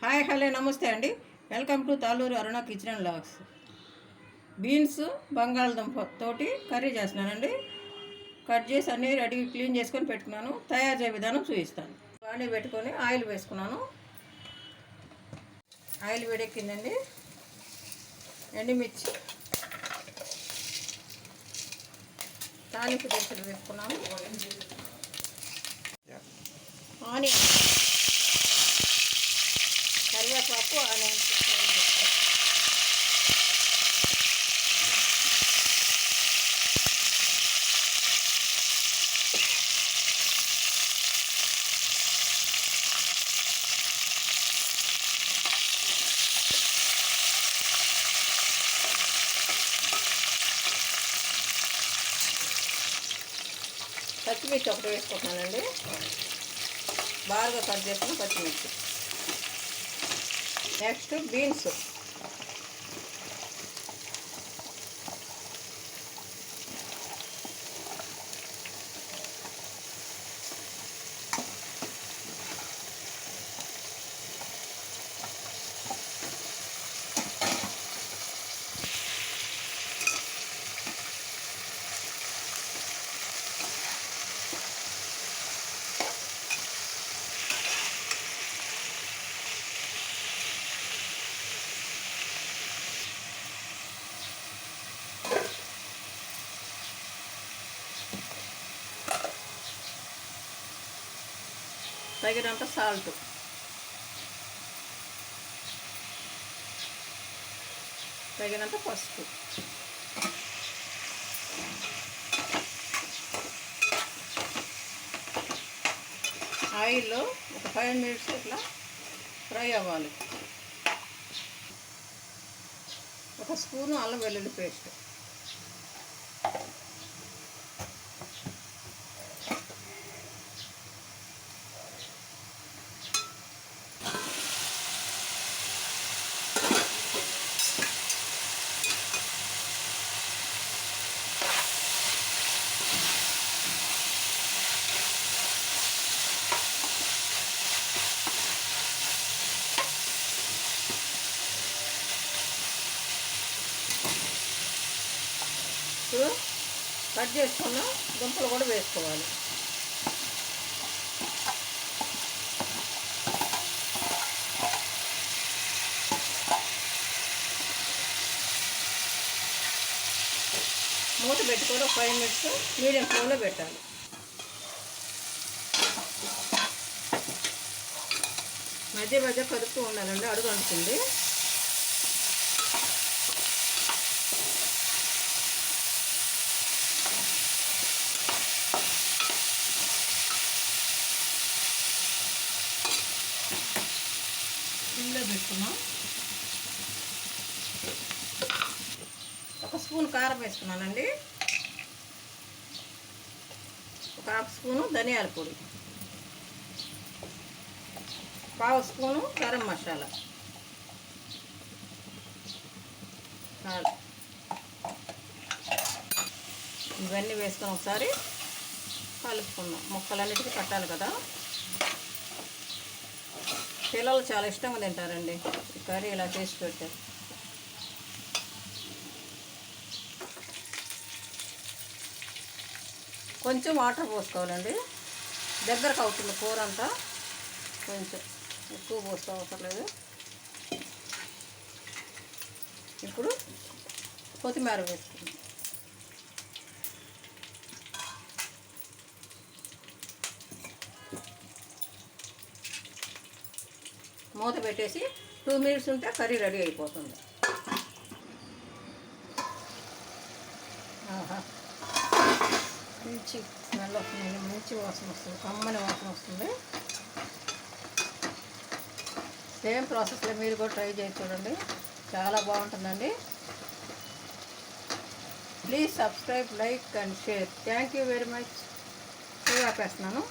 Hi hello నమస్తే అండి. Welcome to Talluru Aruna kitchen and vlogs. Beans బంగాళదుంప తోటి కర్రీ చేస్తున్నానండి. కట్ చేసి అన్నీ రెడీ క్లీన్ చేసుకొని పెట్టుకున్నాను. తయారు చేసే విధానం చూపిస్తాను. బాండీ పెట్టుకొని ఆయిల్ వేసుకున్నాను. ఆయిల్ వేడెక్కిందండి. ఎండుమిర్చి, తాలింపు దినుసులు వేసుకున్నాను. ఆనియన్, కరివేపాకు, ఆనియన్ పచ్చిమిర్చి ఒకటి వేసుకుంటున్నానండి. బాగా కట్ చేసుకున్న పచ్చిమిర్చి. నెక్స్ట్ బీన్స్, తగినంత సాల్ట్, తగినంత పసుపు. ఆయిల్లో ఒక 5 మినిట్స్ ఇట్లా ఫ్రై అవ్వాలి. ఒక స్పూను అల్లం వెల్లుల్లి పేస్ట్, ఇప్పుడు కట్ చేసుకున్న దుంపలు కూడా వేసుకోవాలి. మూత పెట్టుకొని 5 మినిట్స్ మీడియం ఫ్లేమ్లో పెట్టాలి. మధ్య మధ్య కలుపుతూ ఉండాలండి, అడుగు అంటుతుంది. ఇందులో పెట్టుకున్నాం. ఒక స్పూన్ కారం వేసుకున్నానండి. ఒక హాఫ్ స్పూను ధనియాల పొడి, పావు స్పూను గరం మసాలా, ఇవన్నీ వేసుకొని ఒకసారి కలుపుకుందాం. ముక్కలన్నిటికీ పట్టాలి కదా. పిల్లలు చాలా ఇష్టంగా తింటారండి ఈ కర్రీ ఇలా చేసి పెడితే. కొంచెం వాటర్ పోసుకోవాలండి, దగ్గరకు అవుతుంది కూర అంతా. కొంచెం ఎక్కువ పోసుకోవట్లేదు. ఇప్పుడు కొత్తిమీర వేసుకుందాం. మూత పెట్టేసి 2 మినిట్స్ ఉంటే కర్రీ రెడీ అయిపోతుంది. ఆహా, మంచి స్మెల్ వస్తుంది, మంచి వాసన వస్తుంది, కమ్మని వాసన వస్తుంది. సేమ్ ప్రాసెస్లో మీరు కూడా ట్రై చేసి చూడండి, చాలా బాగుంటుందండి. Please subscribe, like and share. Thank you very much. ఆపేస్తున్నాను.